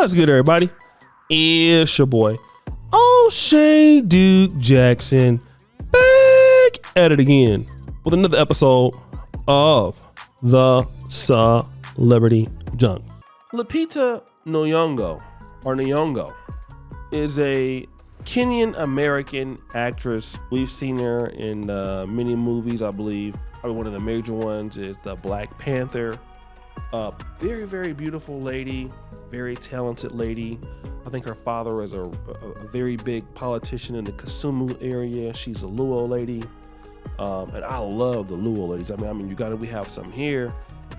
What's good, everybody? It's your boy, O'Shea Duke Jackson, back at it again with another episode of the Celebrity Junk. Lupita Nyong'o is a Kenyan-American actress. We've seen her in many movies, I believe. Probably one of the major ones is the Black Panther. Very, very beautiful lady, very talented lady. I think her father is a very big politician in the Kisumu area. She's a Luo lady, and I love the Luo ladies. We have some here,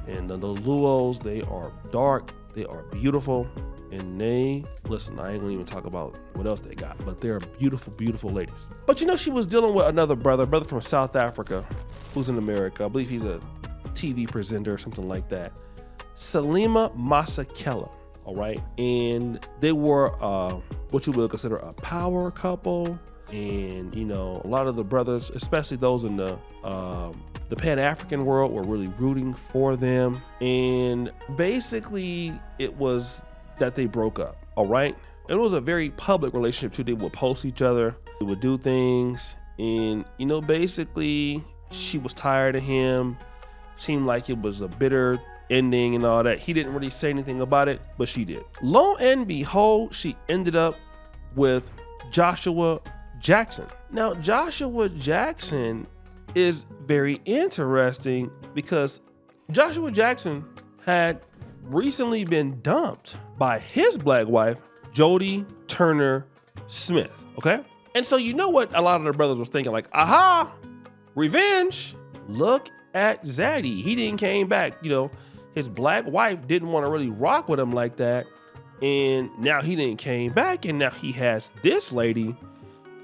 and the Luos, they are dark, they are beautiful, and listen, I ain't gonna even talk about what else they got, but they're beautiful, beautiful ladies. But you know, she was dealing with another brother from South Africa, who's in America. I believe he's a TV presenter or something like that. Salima Masakela, all right? And they were what you would consider a power couple. And, you know, a lot of the brothers, especially those in the Pan-African world, were really rooting for them. And basically, it was that they broke up, all right? It was a very public relationship, too. They would post each other, they would do things. And, you know, basically, she was tired of him. Seemed like it was a bitter ending and all that. He didn't really say anything about it, but she did. Lo and behold, she ended up with Joshua Jackson. Now, Joshua Jackson is very interesting because Joshua Jackson had recently been dumped by his black wife, Jody Turner Smith, okay? And so you know what a lot of the brothers was thinking, like, aha, revenge. Look at Zaddy. He didn't came back, you know. His black wife didn't want to really rock with him like that. And now he didn't came back, and now he has this lady.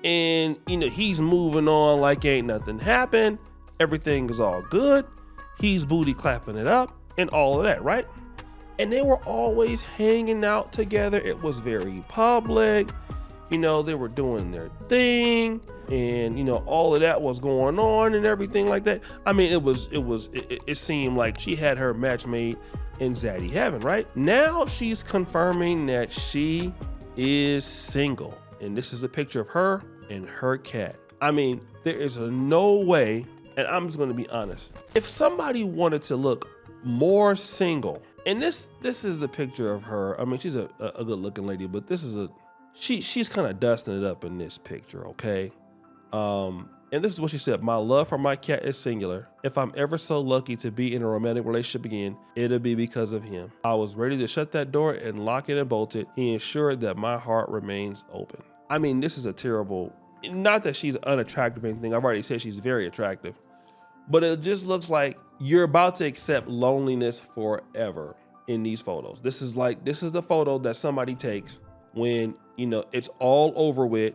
And, you know, he's moving on like ain't nothing happened. Everything is all good. He's booty clapping it up and all of that, right? And they were always hanging out together. It was very public. You know, they were doing their thing. And, you know, all of that was going on and everything like that. I mean, it seemed like she had her match made in Zaddy heaven, right? Now she's confirming that she is single. And this is a picture of her and her cat. I mean, there is no way, and I'm just going to be honest. If somebody wanted to look more single, and this is a picture of her. I mean, she's a good looking lady, but this is she's kind of dusting it up in this picture, okay? And this is what she said: my love for my cat is singular. If I'm ever so lucky to be in a romantic relationship again, it'll be because of him. I was ready to shut that door and lock it and bolt it. He ensured that my heart remains open. I mean, this is a terrible, not that she's unattractive or anything. I've already said she's very attractive, but it just looks like you're about to accept loneliness forever in these photos. This is the photo that somebody takes when, you know, it's all over with.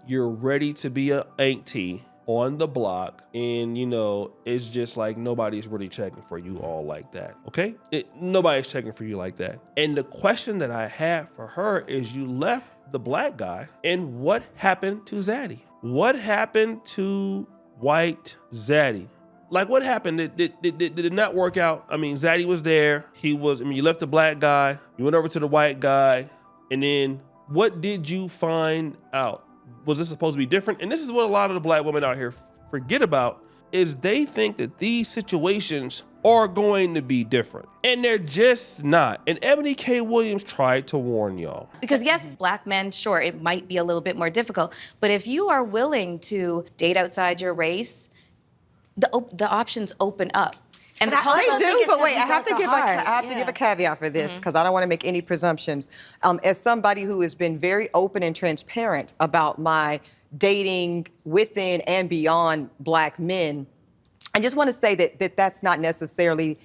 You're ready to be an auntie on the block, and, you know, it's just like nobody's really checking for you all like that, okay? Nobody's checking for you like that. And the question that I have for her is, you left the black guy, and what happened to Zaddy? What happened to white Zaddy? Like, what happened? Did it not work out? I mean, Zaddy was there. You left the black guy, you went over to the white guy, and then what did you find out? Was this supposed to be different? And this is what a lot of the black women out here forget about, is they think that these situations are going to be different, and they're just not. And Ebony K. Williams tried to warn y'all. Because yes, black men, sure, it might be a little bit more difficult, but if you are willing to date outside your race, the options open up. And I do, but wait, I have to give a caveat for this, because I don't want to make any presumptions. As somebody who has been very open and transparent about my dating within and beyond black men, I just want to say that that's not necessarily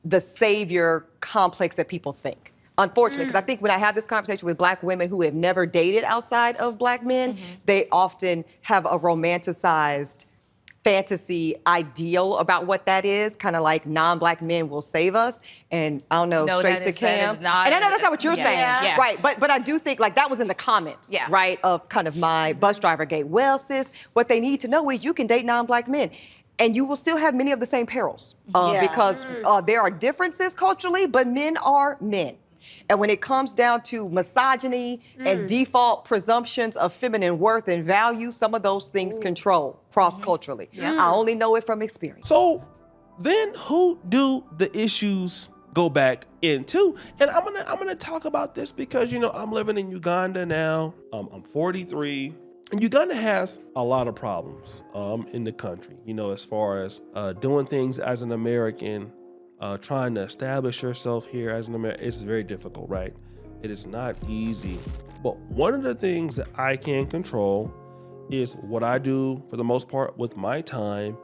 the savior complex that people think. Unfortunately, because I think when I have this conversation with black women who have never dated outside of black men, they often have a romanticized fantasy ideal about what that is, kind of like non-black men will save us, and I don't know, no, straight to Cam. And I know that's not what you're saying, right? But I do think like that was in the comments, right, of kind of my bus driver gate. Well, sis, what they need to know is you can date non-black men, and you will still have many of the same perils because there are differences culturally, but men are men. And when it comes down to misogyny and default presumptions of feminine worth and value, some of those things control cross-culturally. I only know it from experience. So then who do the issues go back into? And I'm gonna talk about this because, you know, I'm living in Uganda now. I'm 43. And Uganda has a lot of problems in the country, you know, as far as doing things as an American, trying to establish yourself here as an American. It's very difficult, right? It is not easy. But one of the things that I can control is what I do for the most part with my time.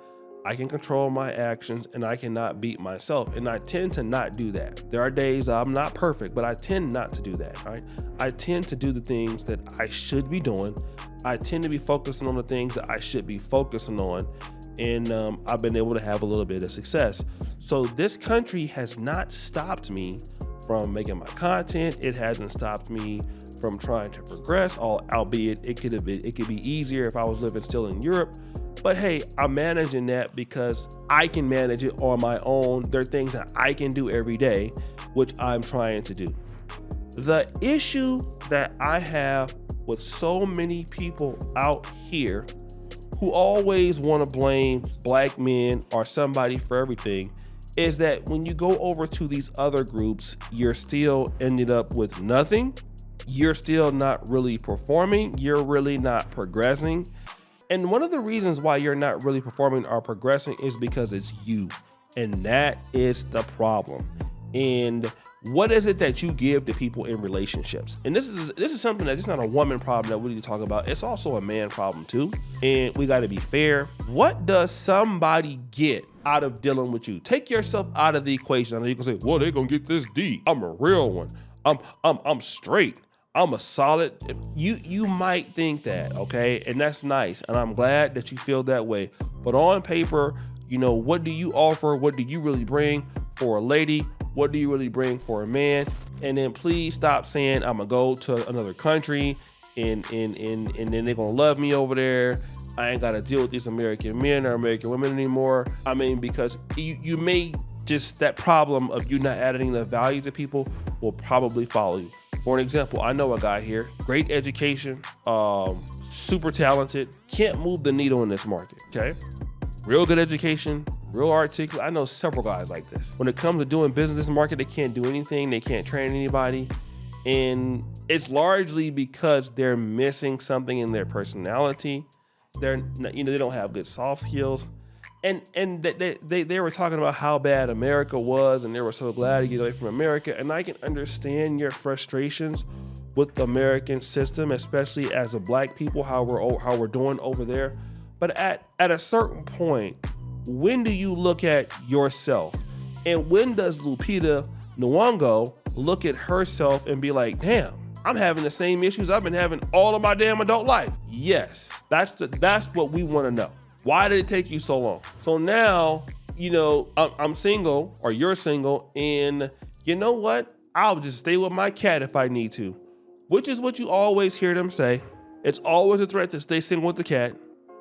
I can control my actions and I cannot beat myself. And I tend to not do that. There are days I'm not perfect, but I tend not to do that, right? I tend to do the things that I should be doing. I tend to be focusing on the things that I should be focusing on. And I've been able to have a little bit of success. So this country has not stopped me from making my content. It hasn't stopped me from trying to progress, albeit it could be easier if I was living still in Europe. But hey, I'm managing that because I can manage it on my own. There are things that I can do every day, which I'm trying to do. The issue that I have with so many people out here who always want to blame black men or somebody for everything is that when you go over to these other groups, you're still ended up with nothing. You're still not really performing. You're really not progressing. And one of the reasons why you're not really performing or progressing is because it's you. And that is the problem. And what is it that you give to people in relationships? And this is something that's not a woman problem that we need to talk about. It's also a man problem too. And we got to be fair. What does somebody get out of dealing with you? Take yourself out of the equation. I know you can say, well, they're going to get this deep. I'm a real one. I'm straight. I'm a solid. You might think that, okay? And that's nice. And I'm glad that you feel that way. But on paper, you know, what do you offer? What do you really bring for a lady? What do you really bring for a man? And then please stop saying I'm gonna go to another country and then they're gonna love me over there. I ain't gotta deal with these American men or American women anymore. I mean, because you may just, that problem of you not adding the value to people will probably follow you. For an example, I know a guy here, great education, super talented, can't move the needle in this market, okay? Real good education, real articulate. I know several guys like this. When it comes to doing business in this market, they can't do anything. They can't train anybody. And it's largely because they're missing something in their personality. They don't have good soft skills. And they were talking about how bad America was, and they were so glad to get away from America. And I can understand your frustrations with the American system, especially as a black people, how we're doing over there. But at a certain point, when do you look at yourself? And when does Lupita Nyong'o look at herself and be like, damn, I'm having the same issues I've been having all of my damn adult life? Yes, that's what we want to know. Why did it take you so long? So now, you know, I'm single or you're single, and you know what? I'll just stay with my cat if I need to, which is what you always hear them say. It's always a threat to stay single with the cat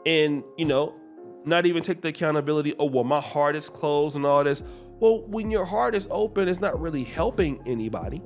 and, you know, not even take the accountability. Oh, well, my heart is closed and all this. Well, when your heart is open, it's not really helping anybody.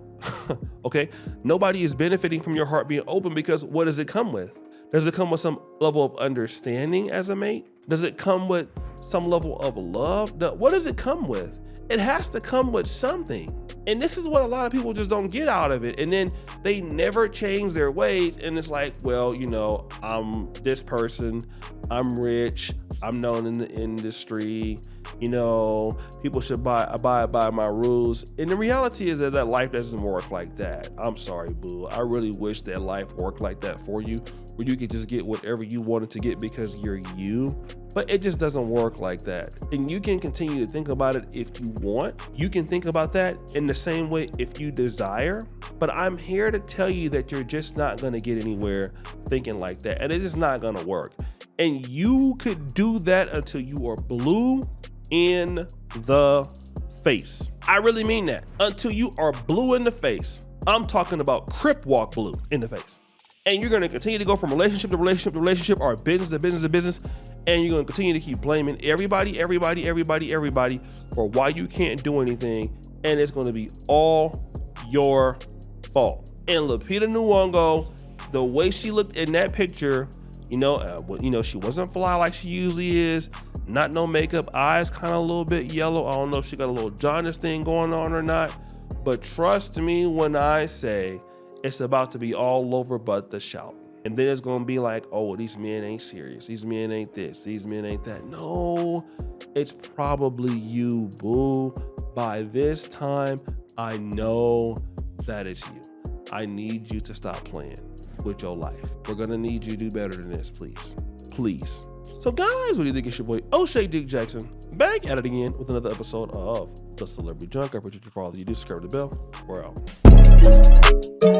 Okay? Nobody is benefiting from your heart being open because what does it come with? Does it come with some level of understanding as a mate? Does it come with some level of love? What does it come with? It has to come with something. And this is what a lot of people just don't get out of it. And then they never change their ways. And it's like, well, you know, I'm this person, I'm rich, I'm known in the industry, you know, people should abide by my rules. And the reality is that life doesn't work like that. I'm sorry, boo. I really wish that life worked like that for you, where you could just get whatever you wanted to get because you're you. But it just doesn't work like that. And you can continue to think about it if you want. You can think about that in the same way if you desire. But I'm here to tell you that you're just not gonna get anywhere thinking like that. And it is not gonna work. And you could do that until you are blue in the face. I really mean that. Until you are blue in the face. I'm talking about Crip Walk blue in the face. And you're gonna continue to go from relationship to relationship to relationship or business to business to business. And you're gonna continue to keep blaming everybody for why you can't do anything. And it's gonna be all your fault. And Lupita Nyong'o, the way she looked in that picture, she wasn't fly like she usually is. Not no makeup, eyes kind of a little bit yellow. I don't know if she got a little jaundice thing going on or not. But trust me when I say it's about to be all over but the shout. And then it's going to be like, oh, these men ain't serious. These men ain't this. These men ain't that. No, it's probably you, boo. By this time, I know that it's you. I need you to stop playing with your life. We're going to need you to do better than this, please. Please. So guys, what do you think? It's your boy O'Shea Dick Jackson back at it again with another episode of The Celebrity Junk. I appreciate you for all that you do. Subscribe to the bell. We're out.